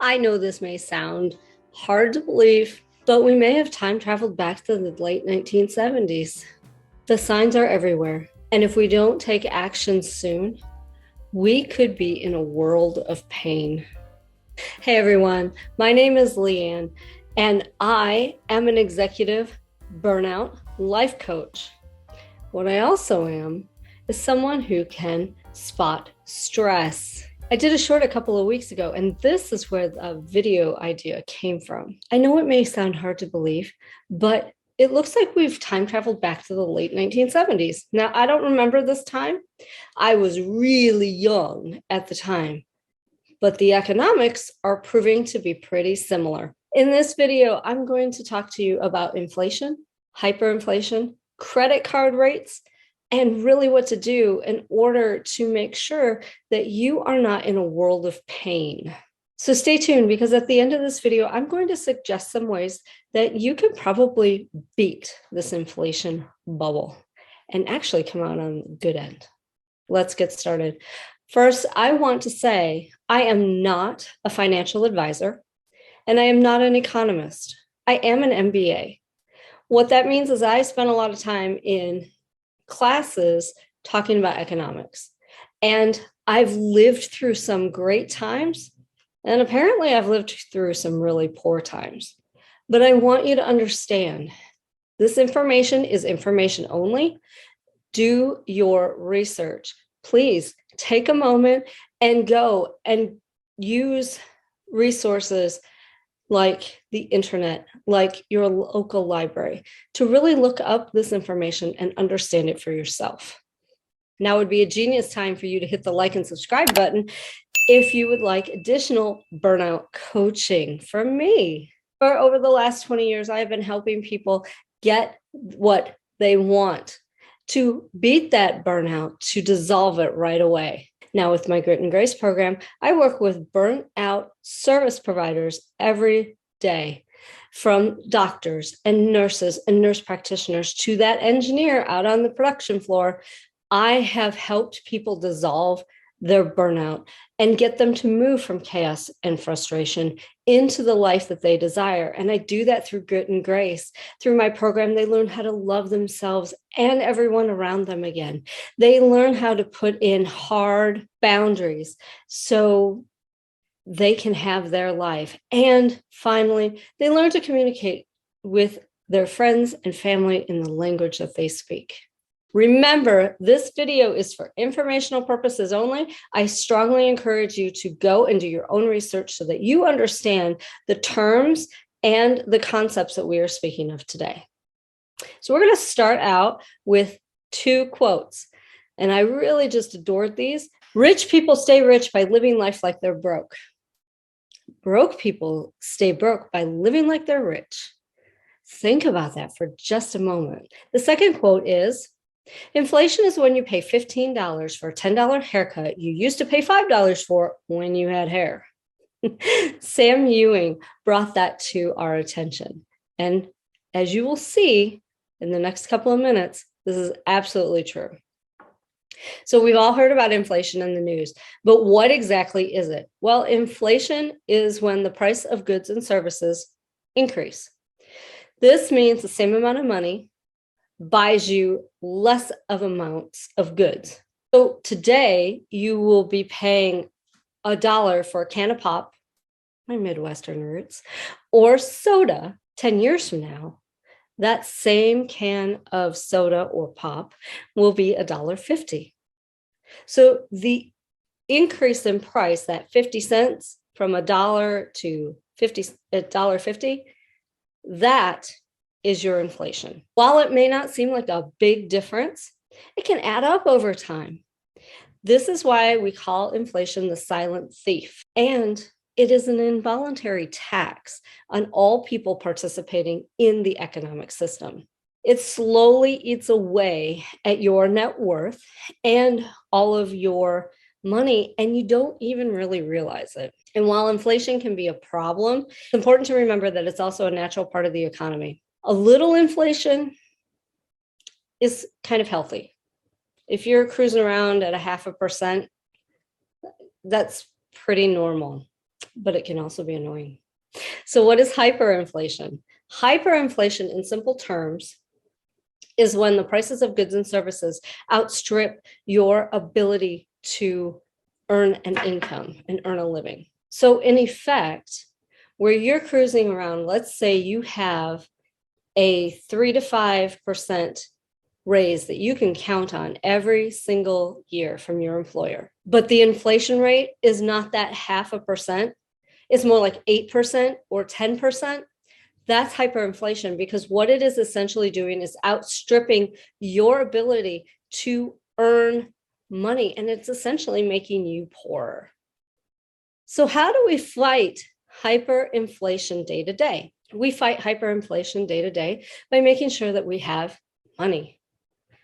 I know this may sound hard to believe, but we may have time traveled back to the late 1970s. The signs are everywhere, and if we don't take action soon, we could be in a world of pain. Hey everyone, my name is Leanne, and I am an executive burnout life coach. What I also am is someone who can spot stress. I did a short a couple of weeks ago, and this is where the video idea came from. I know it may sound hard to believe, but it looks like we've time traveled back to the late 1970s. Now, I don't remember this time. I was really young at the time, but the economics are proving to be pretty similar. In this video, I'm going to talk to you about inflation, hyperinflation, credit card rates, and really what to do in order to make sure that you are not in a world of pain. So stay tuned, because at the end of this video, I'm going to suggest some ways that you can probably beat this inflation bubble and actually come out on the good end. Let's get started. First, I want to say I am not a financial advisor, and I am not an economist. I am an MBA. What that means is I spent a lot of time in classes talking about economics, and I've lived through some great times, and apparently I've lived through some really poor times. But I want you to understand this information is information only. Do your research. Please take a moment and go and use resources like the internet, like your local library, to really look up this information and understand it for yourself. Now would be a genius time for you to hit the like and subscribe button if you would like additional burnout coaching from me. For over the last 20 years, I've been helping people get what they want, to beat that burnout, to dissolve it right away. Now, with my Grit and Grace program, I work with burnt out service providers every day, from doctors and nurses and nurse practitioners to that engineer out on the production floor. I have helped people dissolve their burnout and get them to move from chaos and frustration into the life that they desire. And I do that through Grit and Grace. Through my program, they learn how to love themselves and everyone around them again. They learn how to put in hard boundaries so they can have their life. And finally, they learn to communicate with their friends and family in the language that they speak. Remember, this video is for informational purposes only. I strongly encourage you to go and do your own research so that you understand the terms and the concepts that we are speaking of today. So we're going to start out with two quotes, and I really just adored these. Rich people stay rich by living life like they're broke. Broke people stay broke by living like they're rich. Think about that for just a moment. The second quote is, inflation is when you pay $15 for a $10 haircut you used to pay $5 for when you had hair. Sam Ewing brought that to our attention. And as you will see in the next couple of minutes, this is absolutely true. So we've all heard about inflation in the news, but what exactly is it? Well, inflation is when the price of goods and services increase. This means the same amount of money buys you less of amounts of goods. So today you will be paying $1 for a can of pop, my Midwestern roots, or soda. 10 years from now, that same can of soda or pop will be $1.50. So the increase in price, that 50 cents from $1 to $1.50, that is your inflation. While it may not seem like a big difference, it can add up over time. This is why we call inflation the silent thief. And it is an involuntary tax on all people participating in the economic system. It slowly eats away at your net worth and all of your money, and you don't even really realize it. And while inflation can be a problem, it's important to remember that it's also a natural part of the economy. A little inflation is kind of healthy. If you're cruising around at 0.5%, that's pretty normal. but it can also be annoying. So what is hyperinflation? Hyperinflation, in simple terms, is when the prices of goods and services outstrip your ability to earn an income and earn a living. So in effect, where you're cruising around, let's say you have a 3 to 5% raise that you can count on every single year from your employer, but the inflation rate is not that 0.5%, it's more like 8% or 10%. That's hyperinflation, because what it is essentially doing is outstripping your ability to earn money, and it's essentially making you poorer. So how do we fight hyperinflation day to day? We fight hyperinflation day to day by making sure that we have money.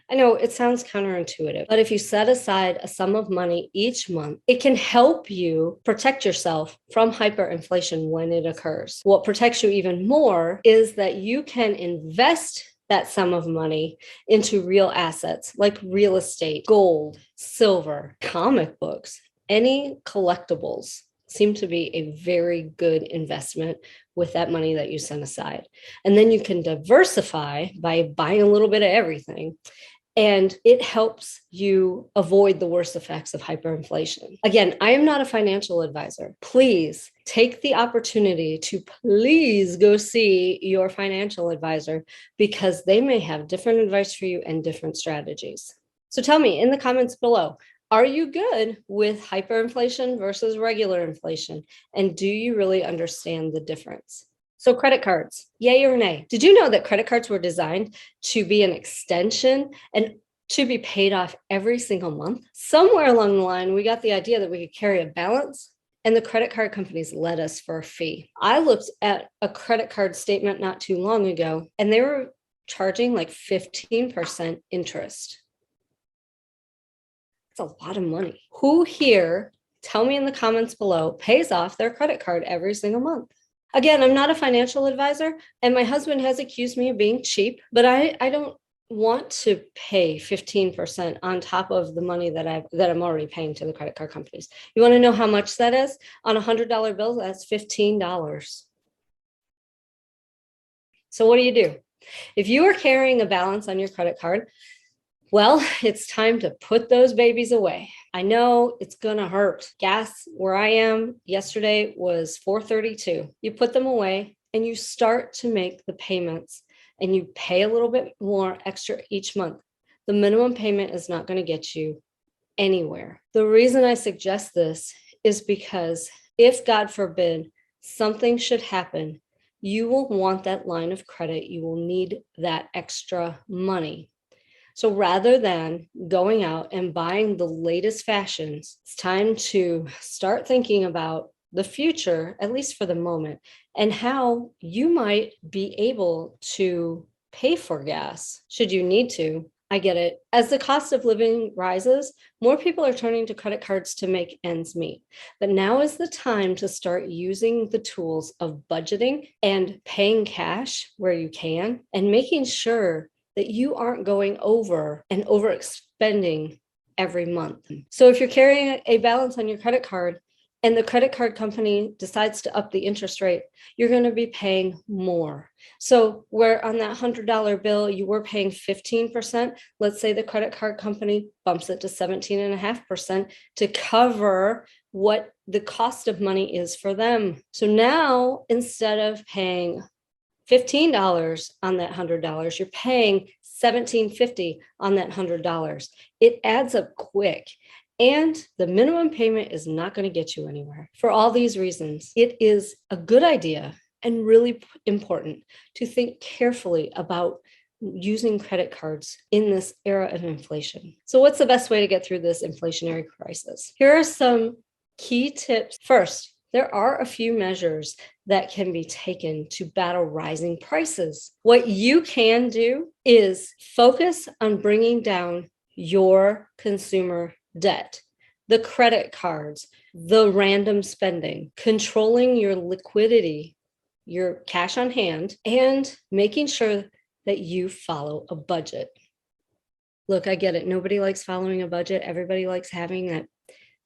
I know it sounds counterintuitive, but if you set aside a sum of money each month, it can help you protect yourself from hyperinflation when it occurs. What protects you even more is that you can invest that sum of money into real assets like real estate, gold, silver, comic books, any collectibles seem to be a very good investment with that money that you set aside. And then you can diversify by buying a little bit of everything. And it helps you avoid the worst effects of hyperinflation. Again, I am not a financial advisor. Please take the opportunity to please go see your financial advisor, because they may have different advice for you and different strategies. So tell me in the comments below, are you good with hyperinflation versus regular inflation? And do you really understand the difference? So credit cards, yay or nay? Did you know that credit cards were designed to be an extension and to be paid off every single month? Somewhere along the line, we got the idea that we could carry a balance, and the credit card companies let us for a fee. I looked at a credit card statement not too long ago, and they were charging like 15% interest. That's a lot of money. Who here, tell me in the comments below, pays off their credit card every single month? Again, I'm not a financial advisor, and my husband has accused me of being cheap, but I don't want to pay 15% on top of the money that I'm already paying to the credit card companies. You want to know how much that is? On a $100 bill, that's $15. So what do? If you are carrying a balance on your credit card, well, it's time to put those babies away. I know it's gonna hurt. Gas where I am yesterday was $4.32. You put them away and you start to make the payments, and you pay a little bit more extra each month. The minimum payment is not gonna get you anywhere. The reason I suggest this is because if, God forbid, something should happen, you will want that line of credit. You will need that extra money. So rather than going out and buying the latest fashions, it's time to start thinking about the future, at least for the moment, and how you might be able to pay for gas should you need to. I get it. As the cost of living rises, more people are turning to credit cards to make ends meet. But now is the time to start using the tools of budgeting and paying cash where you can, and making sure that you aren't going over and overexpending every month. So if you're carrying a balance on your credit card and the credit card company decides to up the interest rate, you're going to be paying more. So where on that $100 bill you were paying 15%, let's say the credit card company bumps it to 17.5% to cover what the cost of money is for them. So now, instead of paying $15 on that $100, you're paying $17.50 on that $100. It adds up quick, and the minimum payment is not going to get you anywhere. For all these reasons, it is a good idea and really important to think carefully about using credit cards in this era of inflation. So what's the best way to get through this inflationary crisis? Here are some key tips. First, there are a few measures that can be taken to battle rising prices. What you can do is focus on bringing down your consumer debt, the credit cards, the random spending, controlling your liquidity, your cash on hand, and making sure that you follow a budget. Look, I get it. Nobody likes following a budget. Everybody likes having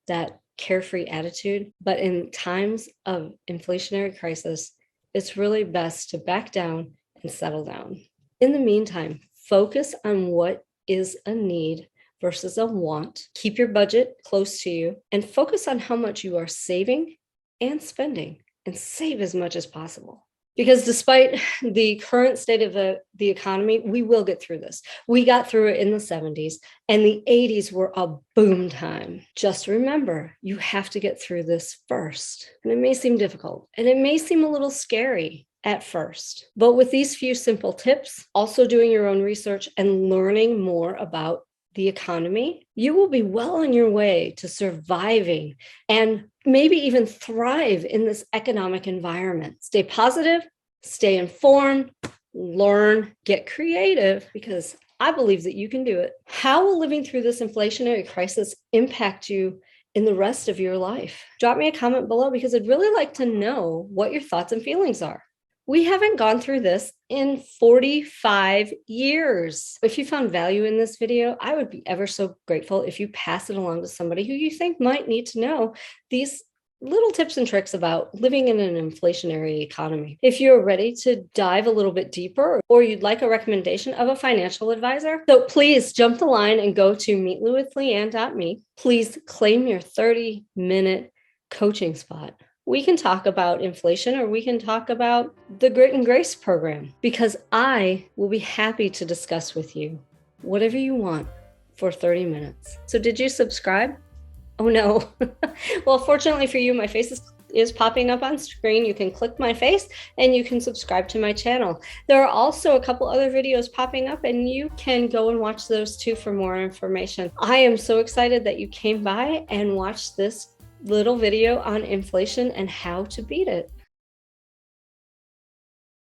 that carefree attitude. But in times of inflationary crisis, it's really best to back down and settle down. In the meantime, focus on what is a need versus a want. Keep your budget close to you and focus on how much you are saving and spending, and save as much as possible. Because despite the current state of the economy, we will get through this. We got through it in the 70s, and the 80s were a boom time. Just remember, you have to get through this first. And it may seem difficult, and it may seem a little scary at first. But with these few simple tips, also doing your own research and learning more about the economy, you will be well on your way to surviving and maybe even thrive in this economic environment. Stay positive, stay informed, learn, get creative, because I believe that you can do it. How will living through this inflationary crisis impact you in the rest of your life? Drop me a comment below, because I'd really like to know what your thoughts and feelings are. We haven't gone through this in 45 years. If you found value in this video, I would be ever so grateful if you pass it along to somebody who you think might need to know these little tips and tricks about living in an inflationary economy. If you're ready to dive a little bit deeper, or you'd like a recommendation of a financial advisor, so please jump the line and go to meetlouisleanne.me. Please claim your 30-minute coaching spot. We can talk about inflation, or we can talk about the Grit and Grace program, because I will be happy to discuss with you whatever you want for 30 minutes. So did you subscribe? Oh no. Well, fortunately for you, my face is popping up on screen. You can click my face and you can subscribe to my channel. There are also a couple other videos popping up, and you can go and watch those too for more information. I am so excited that you came by and watched this little video on inflation and how to beat it.